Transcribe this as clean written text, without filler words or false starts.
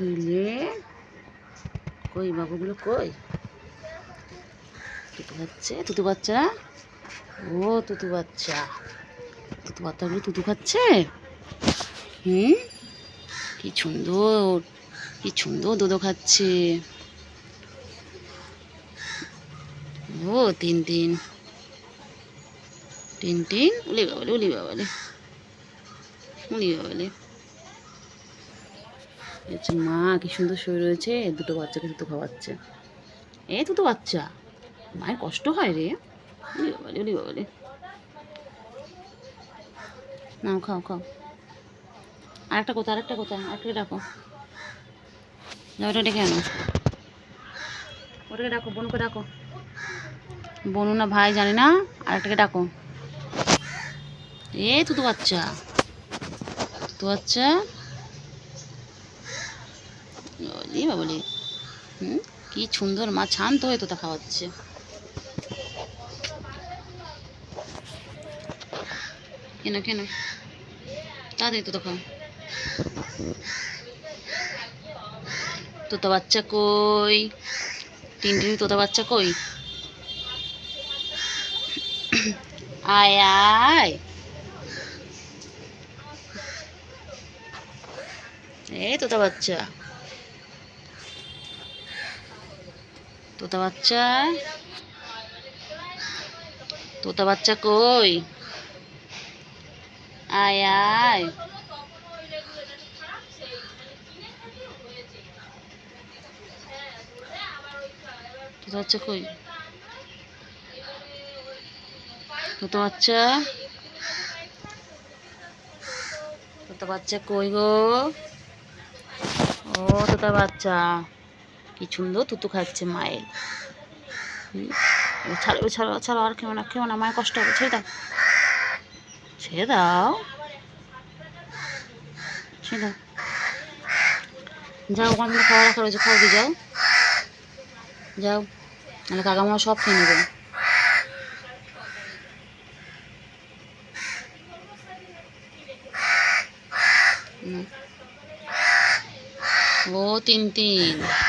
হইলে কই বাবুগুলো কই? তুতু খাচ্ছে, তুতু বাচ্চা। ও তুতু বাচ্চা, তুতু বাচ্চাগুলো তুতু খাচ্ছে। হুম, কি সুন্দর, কি সুন্দর দুধ খাচ্ছে। ও তিন তিন টিন টিন, উলি বাবালে, উলি বাবালে, উলি বাবালে। মা কি সুন্দর শুয়ে রয়েছে, দুটো বাচ্চাকে দুটো খাওয়াচ্ছে। দুটো বাচ্চা, মায়ের কষ্ট হয় রে। উলি বাবালে, উলি বাবালে। নাও খাও খাও। আরেকটা কোথায়, আরেকটা কোথায়, আরেকটা ডাকো। যাও, ওটা ডেকে আনো। ওটাকে ডাকো, বনুকে ডাকো। বনু না ভাই জানি না, আরেকটাকে ডাকো। তুতো বাচ্চা, তুতো বাচ্চা। বাবলি, কি সুন্দর মা শান্ত হয়ে তোতা খাওয়াচ্ছে। কেন কেন তাড়াতাড়ি তোতা খাও। তোতা বাচ্চা কই? টিন টিন তোতা বাচ্চা কই? আয় আয়। তোতা বাচ্চা, তোতা বাচ্চা, তোতা বাচ্চা কই? আয় আয়। তোতা বাচ্চা কই? তোতা বাচ্চা, তোতা বাচ্চা কই গো? ও তোতা বাচ্চা, কি সুন্দর তুতু খাচ্ছে মায়ের। ছাড়ো ছাড়ো ছাড়ো, আর খেও না খেও না, মায়ের কষ্ট হবে। ছেড়ে দাও, ছেড়ে দাও, ছেড়ে দাও। যাও, ওখানে খাওয়া রাখা রয়েছে, খাও দিয়ে যাও, যাও, নাহলে কাকামা সব খেয়ে নেবে। ও তিন তিন।